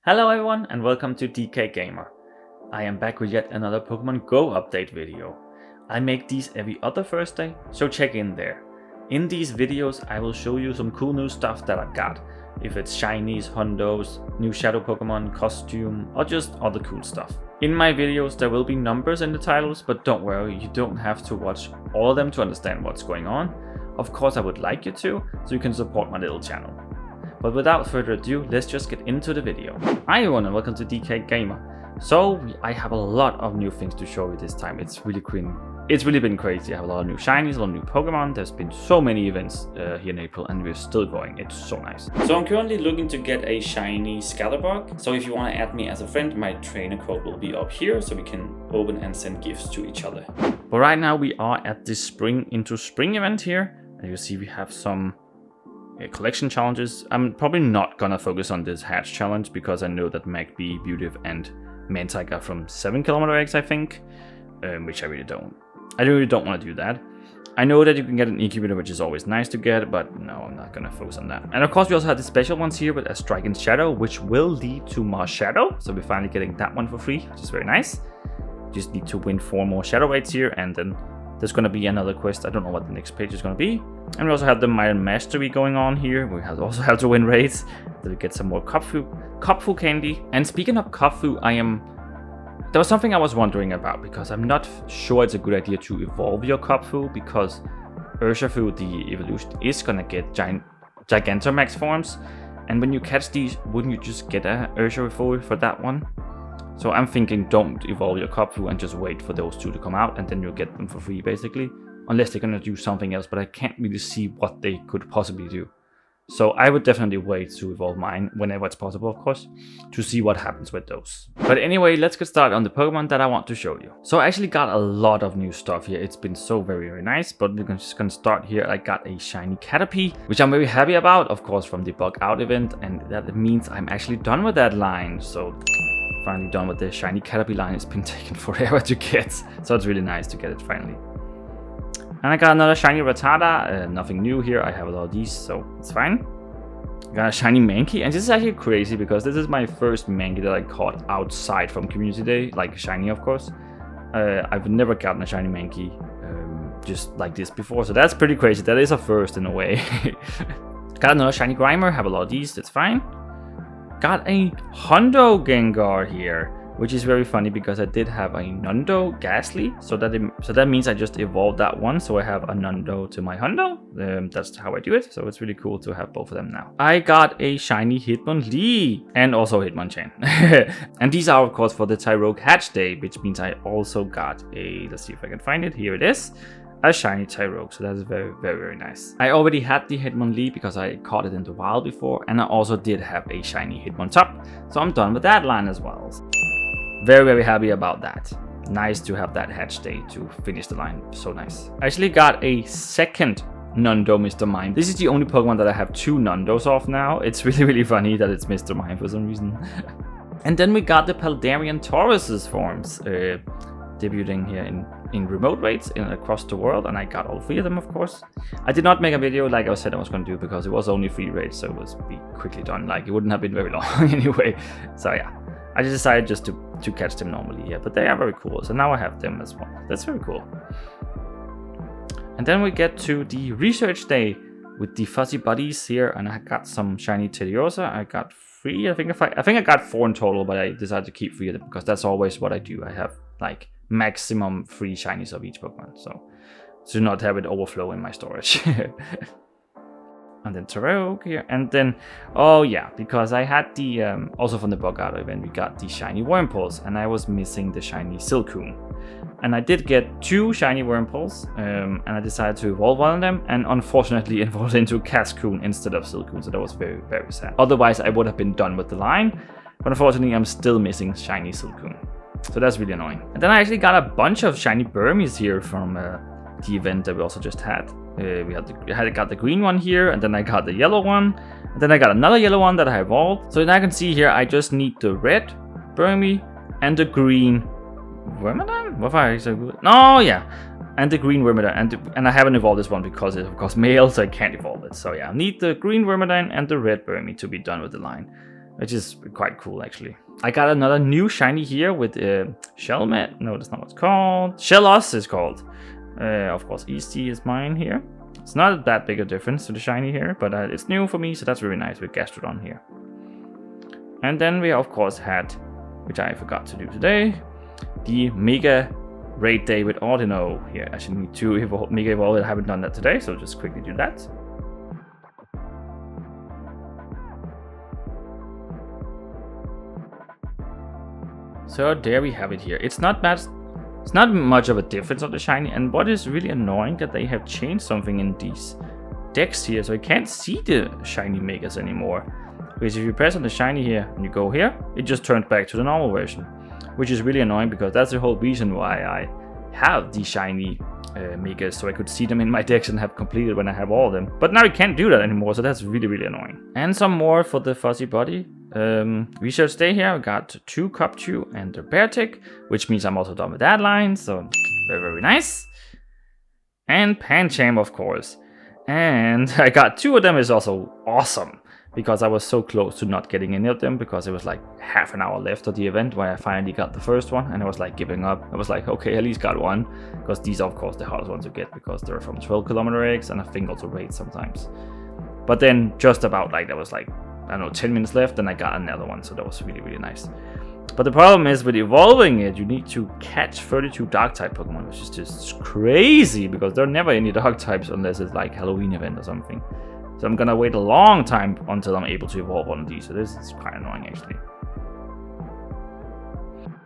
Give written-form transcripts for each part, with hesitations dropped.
Hello everyone and welcome to DK Gamer. I am back with yet another Pokemon Go update video. I make these every other Thursday, so check in there. In these videos I will show you some cool new stuff that I've got. If it's shinies, hundos, new shadow Pokemon, costume, or just other cool stuff. In my videos there will be numbers in the titles, but don't worry, you don't have to watch all of them to understand what's going on. Of course I would like you to, so you can support my little channel. But without further ado, let's just get into the video. Hi everyone and welcome to DK Gamer. So I have a lot of new things to show you this time. It's really been crazy. I have a lot of new shinies, a lot of new Pokemon. There's been so many events here in April and we're still going. It's so nice. So I'm currently looking to get a shiny Scatterbug. So if you want to add me as a friend, my trainer code will be up here so we can open and send gifts to each other. But right now we are at this Spring into Spring event here. And you see we have some collection challenges. I'm probably not gonna focus on this hatch challenge because I know that Magby, Beautive, and Mantike are from 7km eggs, I think, which I really don't want to do that. I know that you can get an incubator, which is always nice to get, but no, I'm not gonna focus on that. And of course, we also have the special ones here with a Strike and Shadow, which will lead to more Shadow. So we're finally getting that one for free, which is very nice. Just need to win 4 more Shadow raids here, and then there's gonna be another quest. I don't know what the next page is gonna be. And we also have the Myron Mastery going on here. We also have to win raids. Then we get some more Kopfu candy. And speaking of Kopfu, there was something I was wondering about because I'm not sure it's a good idea to evolve your Kopfu because Urshifu, the evolution, is gonna get Gigantamax forms. And when you catch these, wouldn't you just get a Urshifu for that one? So I'm thinking don't evolve your Kopfu and just wait for those two to come out and then you'll get them for free basically. Unless they're gonna do something else, but I can't really see what they could possibly do. So I would definitely wait to evolve mine whenever it's possible, of course, to see what happens with those. But anyway, let's get started on the Pokemon that I want to show you. So I actually got a lot of new stuff here. It's been so very nice, but we're just gonna start here. I got a shiny Caterpie, which I'm very happy about, of course, from the Bug Out event, and that means I'm actually done with that line. So finally done with the shiny Caterpie line. It's been taking forever to get, so it's really nice to get it finally. And I got another shiny Rattata, nothing new here, I have a lot of these, so it's fine. Got a shiny Mankey, and this is actually crazy because this is my first Mankey that I caught outside from Community Day, like shiny of course. I've never gotten a shiny Mankey just like this before, so that's pretty crazy. That is a first in a way. Got another shiny Grimer, have a lot of these, that's fine. Got a Hundo Gengar here, which is very funny because I did have a Nundo Ghastly, so that means I just evolved that one, so I have a Nundo to my Hundo. That's how I do it, so it's really cool to have both of them now. I got a shiny Hitmonlee and also Hitmonchan. And these are of course for the Tyrogue Hatch Day, which means I also got a, let's see if I can find it, here it is, a shiny Tyrogue, so that's very nice. I already had the Hitmonlee because I caught it in the wild before, and I also did have a shiny Hitmontop, so I'm done with that line as well. Very happy about that. Nice to have that hatch day to finish the line. So nice. I actually got a second Nundo Mr. Mime. This is the only Pokemon that I have 2 Nundos of now. It's really funny that it's Mr. Mime for some reason. And then we got the Paldean Taurus's forms debuting here in remote raids across the world, and I got all 3 of them of course. I did not make a video like I said I was going to do because it was only 3 raids, so it was be quickly done. Like it wouldn't have been very long anyway. So yeah. I just decided just to catch them normally, yeah, but they are very cool, so now I have them as well. That's very cool. And then we get to the research day with the Fuzzy Buddies here, and I got some shiny Teddiursa. I got 3, I think I got 4 in total, but I decided to keep 3 of them because that's always what I do. I have like maximum 3 shinies of each Pokemon, so to not have it overflow in my storage. And then Tyrogue here, and then, oh yeah, because I had the, also from the Bug Out event, we got the shiny Wurmples, and I was missing the shiny Silcoon. And I did get 2 shiny Wurmples, and I decided to evolve one of them, and unfortunately evolved into Cascoon instead of Silcoon, so that was very sad. Otherwise, I would have been done with the line, but unfortunately, I'm still missing shiny Silcoon. So that's really annoying. And then I actually got a bunch of shiny Burmies here from the event that we also just had. I got the green one here, and then I got the yellow one, and then I got another yellow one that I evolved. So now I can see here I just need the red Burmy and the green Wormadam? What if I say good? No, yeah, and the green Wormadam, and I haven't evolved this one because it's of course male, so I can't evolve it. So yeah, I need the green Wormadam and the red Burmy to be done with the line. which is quite cool actually. I got another new shiny here with Shellmet. No, that's not what it's called. Shellos is called. Of course, EC is mine here. It's not that big a difference to the shiny here, but it's new for me, so that's really nice with Gastrodon here. And then we of course had, which I forgot to do today, the Mega Raid Day with Ordino here. I should need to Mega Evolve. I haven't done that today, so just quickly do that. So there we have it here. It's not bad. It's not much of a difference of the shiny, and what is really annoying that they have changed something in these decks here, so I can't see the shiny megas anymore. Because if you press on the shiny here and you go here, it just turns back to the normal version, which is really annoying because that's the whole reason why I have the shiny megas, so I could see them in my decks and have completed when I have all of them. But now you can't do that anymore, so that's really annoying. And some more for the fuzzy body. Research day here, I got 2 Copchew and a Beartick, which means I'm also done with that line, so very nice. And Pancham, of course. And I got 2 of them, is also awesome, because I was so close to not getting any of them, because it was like half an hour left of the event where I finally got the first one, and I was like giving up. I was like, okay, at least got one, because these are of course the hardest ones to get, because they're from 12km eggs, and I think also raids sometimes. But then just about like, there was like, I don't know, 10 minutes left, and I got another one, so that was really nice. But the problem is with evolving it, you need to catch 32 dark type Pokemon, which is just crazy, because there are never any dark types unless it's like Halloween event or something. So I'm gonna wait a long time until I'm able to evolve one of these, so this is quite annoying actually.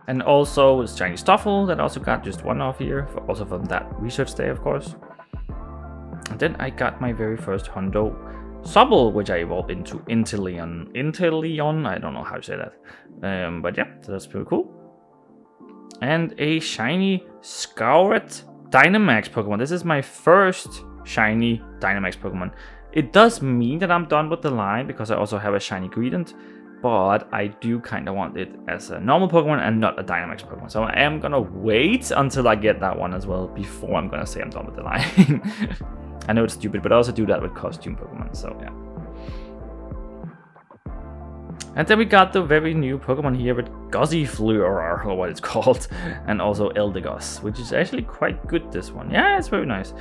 And also it's Shiny Stuffle that I also got just one off here, also from that research day of course. And then I got my very first Hundo Sobble, which I evolved into Inteleon, I don't know how to say that. But yeah, so that's pretty cool. And a shiny Scouret Dynamax Pokemon. This is my first shiny Dynamax Pokemon. It does mean that I'm done with the line, because I also have a shiny Greedent, but I do kind of want it as a normal Pokemon and not a Dynamax Pokemon. So I am gonna wait until I get that one as well before I'm gonna say I'm done with the line. I know it's stupid, but I also do that with costume Pokemon, so yeah. And then we got the very new Pokemon here with Gossifleur, or what it's called, and also Eldegoss, which is actually quite good, this one. Yeah, it's very nice.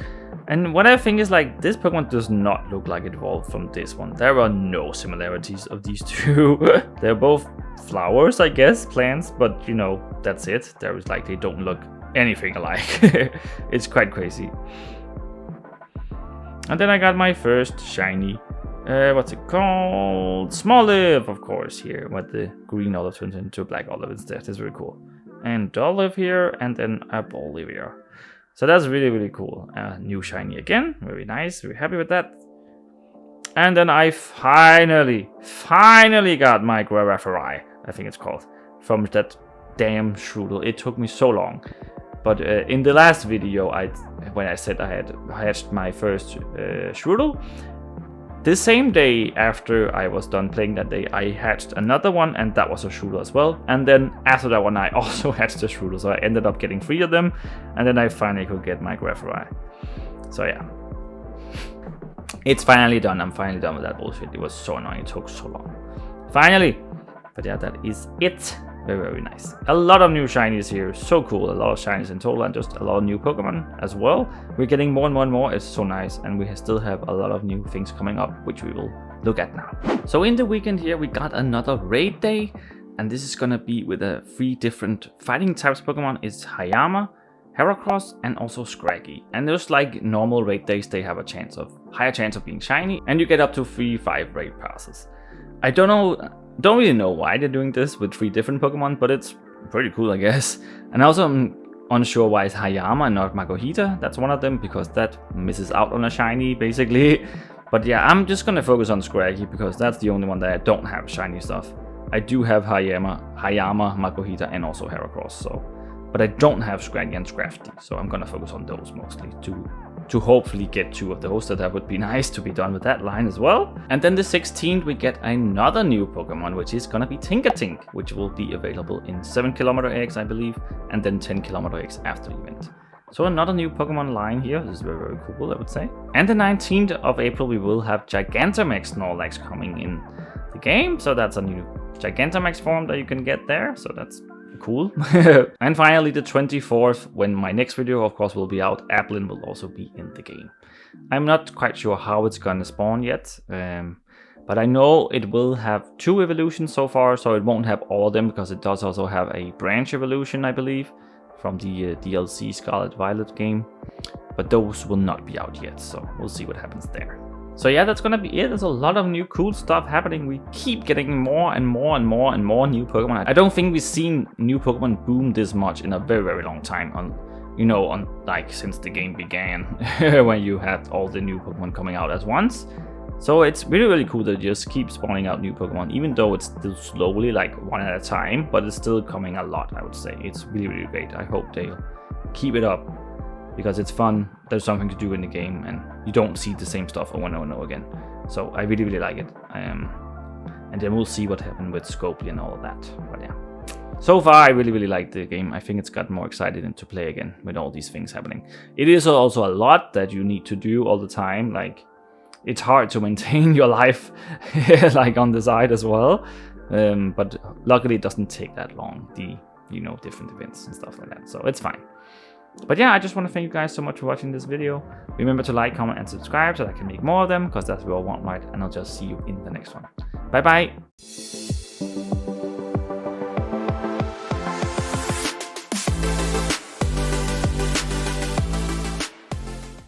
And what I think is, like, this Pokemon does not look like it evolved from this one. There are no similarities of these two. They're both flowers, I guess, plants, but you know, that's it. There is like, they don't look anything alike. It's quite crazy. And then I got my first shiny, what's it called? Smoliv, of course, here, with the green olive turns into a black olive instead. That's very cool. And Olive here, and then a Bolivia. So that's really cool. New shiny again, very nice, very happy with that. And then I finally got my Guarafari, I think it's called, from that damn Shroodle. It took me so long. But in the last video, when I said I had hatched my first Shroodle, the same day after I was done playing that day, I hatched another one, and that was a Shroodle as well. And then after that one, I also hatched a Shroodle, so I ended up getting 3 of them, and then I finally could get my Guarafari. So yeah, it's finally done. I'm finally done with that bullshit. It was so annoying. It took so long. Finally. But yeah, that is it. Very nice. A lot of new shinies here, so cool. A lot of shinies in total, and just a lot of new Pokemon as well. We're getting more and more. It's so nice, and we still have a lot of new things coming up, which we will look at now. So in the weekend here, we got another raid day, and this is gonna be with 3 different fighting types Pokemon. It's Hayama, Heracross, and also Scraggy. And just like normal raid days, they have a higher chance of being shiny, and you get up to 3-5 raid passes. I don't really know why they're doing this with 3 different Pokemon, but it's pretty cool, I guess. And also I'm unsure why it's Hayama and not Makuhita. That's one of them, because that misses out on a shiny, basically. But yeah, I'm just gonna focus on Scraggy, because that's the only one that I don't have shiny stuff. I do have Hayama, Makuhita, and also Heracross, so. But I don't have Scraggy and Scrafty, so I'm gonna focus on those mostly to hopefully get 2 of those. That would be nice to be done with that line as well. And then the 16th we get another new Pokemon, which is gonna be Tinkatink, which will be available in 7km eggs, I believe, and then 10km eggs after the event. So another new Pokemon line here. This is very cool, I would say. And the 19th of April we will have Gigantamax Snorlax coming in the game. So that's a new Gigantamax form that you can get there. So that's cool. And finally, the 24th, when my next video, of course, will be out, Applin will also be in the game. I'm not quite sure how it's gonna spawn yet. But I know it will have 2 evolutions so far, so it won't have all of them, because it does also have a branch evolution, I believe, from the DLC Scarlet Violet game. But those will not be out yet, so we'll see what happens there. So yeah, that's gonna be it. There's a lot of new cool stuff happening. We keep getting more and more and more and more new Pokemon. I don't think we've seen new Pokemon boom this much in a very, very long time. Like since the game began, when you had all the new Pokemon coming out at once. So it's really, really cool that it just keeps spawning out new Pokemon, even though it's still slowly, like one at a time, but it's still coming a lot, I would say. It's really, really great. I hope they'll keep it up, because it's fun. There's something to do in the game, and you don't see the same stuff over and over again. So I really, really like it. And then we'll see what happens with Scopely and all of that. But yeah. So far, I really, really like the game. I think it's got more excited to play again with all these things happening. It is also a lot that you need to do all the time. Like, it's hard to maintain your life like on the side as well, but luckily it doesn't take that long, the different events and stuff like that, so it's fine. But yeah, I just want to thank you guys so much for watching this video. Remember to like, comment and subscribe so that I can make more of them, because that's what I want, right? And I'll just see you in the next one. Bye bye.